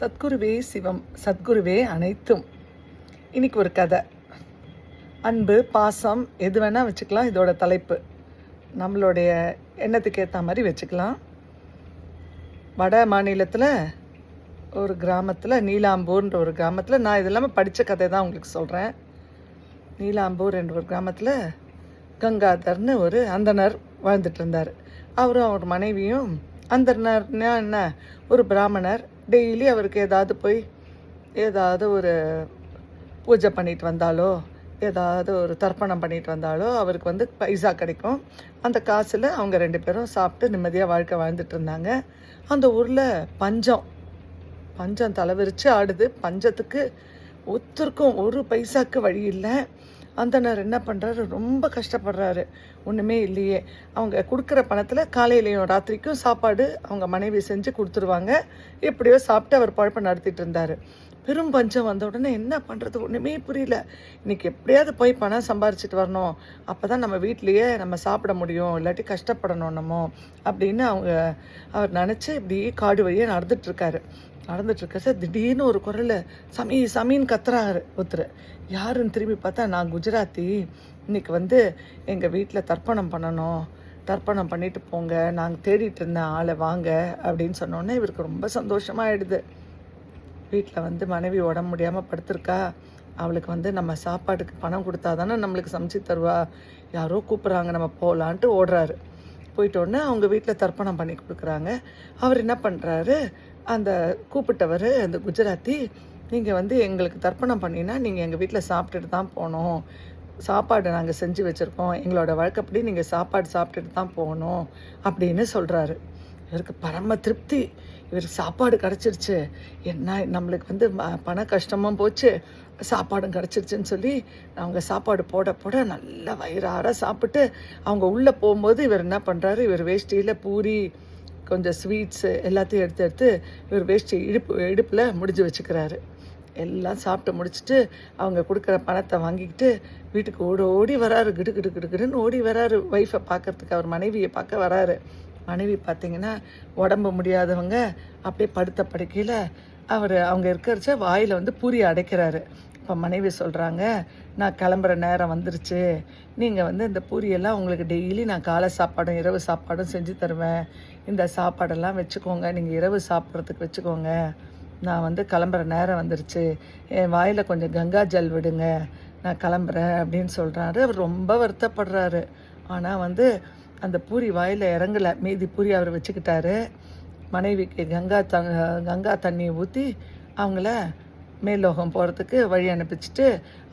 சத்குருவே சிவம், சத்குருவே அனைத்தும். இன்னைக்கு ஒரு கதை. அன்பு, பாசம் எது வேணால் வச்சுக்கலாம். இதோட தலைப்பு நம்மளுடைய எண்ணத்துக்கு ஏற்ற மாதிரி வச்சுக்கலாம். வட மாநிலத்தில் ஒரு கிராமத்தில், நீலாம்பூர்ன்ற ஒரு கிராமத்தில், நான் இது இல்லாமல் படித்த கதை தான் உங்களுக்கு சொல்கிறேன். நீலாம்பூர் என்ற ஒரு கிராமத்தில் கங்காதர்னு ஒரு அந்தனர் வாழ்ந்துட்டு இருந்தார். அவரும் அவர் மனைவியும். அந்தனர்னா என்ன, ஒரு பிராமணர். டெய்லி அவருக்கு ஏதாவது ஒரு பூஜை பண்ணிட்டு வந்தாலோ, ஏதாவது ஒரு தர்ப்பணம் பண்ணிட்டு வந்தாலோ அவருக்கு பைசா கிடைக்கும். அந்த காசில் அவங்க 2 பேரும் சாப்பிட்டு நிம்மதியாக வாழ்க்கை வாழ்ந்துட்டு இருந்தாங்க. அந்த ஊரில் பஞ்சம் தலைவிரிச்சு ஆடுது. பஞ்சத்துக்கு ஒருத்தருக்கும் ஒரு பைசாக்கு வழி இல்லை. அந்தனர் என்ன பண்ணுறாரு, ரொம்ப கஷ்டப்படுறாரு. ஒன்றுமே இல்லையே. அவங்க கொடுக்குற பணத்தில் காலையிலையும் ராத்திரிக்கும் சாப்பாடு அவங்க மனைவி செஞ்சு கொடுத்துருவாங்க. எப்படியோ சாப்பிட்டு அவர் பழப்பம் நடத்திட்டு இருந்தார். பெரும் பஞ்சம் வந்த உடனே என்ன பண்ணுறது ஒன்றுமே புரியல. இன்றைக்கி எப்படியாவது போய் பணம் சம்பாரிச்சிட்டு வரணும், அப்போ தான் நம்ம வீட்லேயே நம்ம சாப்பிட முடியும், இல்லாட்டி கஷ்டப்படணும் நம்ம அப்படின்னு அவர் நினச்சி இப்படி காடு வழியாக நடந்துட்டுருக்க சார் திடீர்னு ஒரு குரல் சமீன்னு கத்துறாரு ஒருத்தர். யாருன்னு திரும்பி பார்த்தா, நான் குஜராத்தி, இன்னைக்கு எங்கள் வீட்டில் தர்ப்பணம் பண்ணணும், தர்ப்பணம் பண்ணிட்டு போங்க, நாங்கள் தேடிட்டு இருந்தேன் ஆளை, வாங்க அப்படின்னு சொன்னோன்னே இவருக்கு ரொம்ப சந்தோஷமாகிடுது. வீட்டில் மனைவி உடம்பு முடியாமல் படுத்திருக்கா, அவளுக்கு நம்ம சாப்பாட்டுக்கு பணம் கொடுத்தா தானே நம்மளுக்கு சமைச்சு தருவா, யாரோ கூப்பிட்றாங்க நம்ம போகலான்ட்டு ஓடுறாரு. போயிட்டோடனே அவங்க வீட்டில் தர்ப்பணம் பண்ணி கொடுக்குறாங்க. அவர் என்ன பண்ணுறாரு, அந்த கூப்பிட்டவர் அந்த குஜராத்தி, நீங்கள் எங்களுக்கு தர்ப்பணம் பண்ணினா நீங்கள் எங்கள் வீட்டில் சாப்பிட்டுட்டு தான் போகணும், சாப்பாடு நாங்கள் செஞ்சு வச்சுருக்கோம், எங்களோட வழக்கப்படி நீங்கள் சாப்பாடு சாப்பிட்டுட்டு தான் போகணும் அப்படின்னு சொல்கிறாரு. இவருக்கு பரம திருப்தி. இவருக்கு சாப்பாடு கிடச்சிருச்சு, என்ன நம்மளுக்கு பண கஷ்டமும் போச்சு, சாப்பாடும் கிடச்சிருச்சுன்னு சொல்லி அவங்க சாப்பாடு போட நல்ல வயிறார சாப்பிட்டு அவங்க உள்ளே போகும்போது இவர் என்ன பண்ணுறாரு, இவர் வேஷ்டியில் பூரி, கொஞ்சம் ஸ்வீட்ஸு எல்லாத்தையும் எடுத்து இவர் வேஷ்டி இடுப்பில் முடிஞ்சு வச்சுக்கிறாரு. எல்லாம் சாப்பிட்டு முடிச்சுட்டு அவங்க கொடுக்குற பணத்தை வாங்கிக்கிட்டு வீட்டுக்கு ஓடி வராரு. கிடுன்னு ஓடி வராரு ஒய்ஃபை பார்க்கறதுக்கு, அவர் மனைவியை பார்க்க வராரு. மனைவி பார்த்திங்கன்னா உடம்பு முடியாதவங்க, அப்படியே படுத்த படுக்கையில் அவங்க இருக்கிறச்ச வாயில் பூரி அடைக்கிறாரு. இப்போ மனைவி சொல்கிறாங்க, நான் கிளம்புற நேரம் வந்துருச்சு, நீங்கள் இந்த பூரியெல்லாம் உங்களுக்கு டெய்லி நான் காலை சாப்பாடும் இரவு சாப்பாடும் செஞ்சு தருவேன், இந்த சாப்பாடெல்லாம் வச்சுக்கோங்க, நீங்கள் இரவு சாப்பிட்றதுக்கு வச்சுக்கோங்க, நான் கிளம்புற நேரம் வந்துருச்சு, என் வாயில் கொஞ்சம் கங்கா ஜல் விடுங்க, நான் கிளம்புறேன் அப்படின்னு சொல்கிறாரு. அவர் ரொம்ப வருத்தப்படுறாரு. ஆனால் அந்த பூரி வாயில் இறங்கலை. மீதி பூரி அவர் வச்சுக்கிட்டாரு. மனைவிக்கு கங்கா தண்ணியை ஊற்றி அவங்கள மேலோகம் போகிறதுக்கு வழி அனுப்பிச்சிட்டு,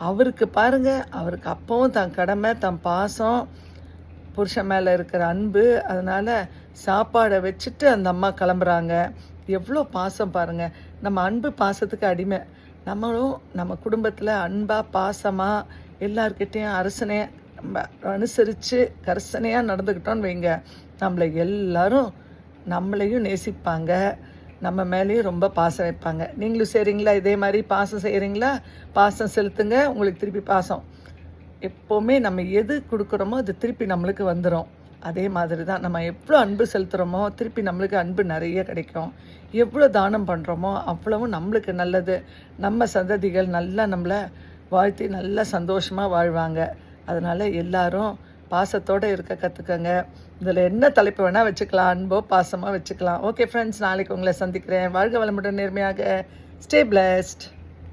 அவருக்கு பாருங்கள், அவருக்கு அப்பவும் தன் கடமை, தன் பாசம், புருஷன் மேலே இருக்கிற அன்பு, அதனால் சாப்பாடை வச்சுட்டு அந்த அம்மா கிளம்புறாங்க. எவ்வளோ பாசம் பாருங்கள். நம்ம அன்பு பாசத்துக்கு அடிமை. நம்மளும் நம்ம குடும்பத்தில் அன்பாக பாசமாக எல்லார்கிட்டையும் நம்ம அனுசரித்து கரிசனையாக நடந்துக்கிட்டோன்னு வைங்க, நம்மளை எல்லாரும் நம்மளையும் நேசிப்பாங்க, நம்ம மேலேயும் ரொம்ப பாசம் வைப்பாங்க. நீங்களும் செய்கிறீங்களா? இதே மாதிரி பாசம் செய்கிறீங்களா? பாசம் செலுத்துங்க, உங்களுக்கு திருப்பி பாசம். எப்போவுமே நம்ம எது கொடுக்குறோமோ அது திருப்பி நம்மளுக்கு வந்துடும். அதே மாதிரி தான் நம்ம எவ்வளோ அன்பு செலுத்துகிறோமோ திருப்பி நம்மளுக்கு அன்பு நிறைய கிடைக்கும். எவ்வளோ தானம் பண்ணுறோமோ அவ்வளவும் நம்மளுக்கு நல்லது. நம்ம சந்ததிகள் நல்லா நம்மளை வாழ்த்தி நல்லா சந்தோஷமாக வாழ்வாங்க. அதனால் எல்லாரும் பாசத்தோடு இருக்க கற்றுக்கங்க. இதில் என்ன தலைப்பு வேணால் வச்சுக்கலாம், அன்போ பாசமாக வச்சுக்கலாம். ஓகே ஃப்ரெண்ட்ஸ், நாளைக்கு உங்களை சந்திக்கிறேன். வாழ்க வளமுடன், நேர்மையாக. Stay blessed.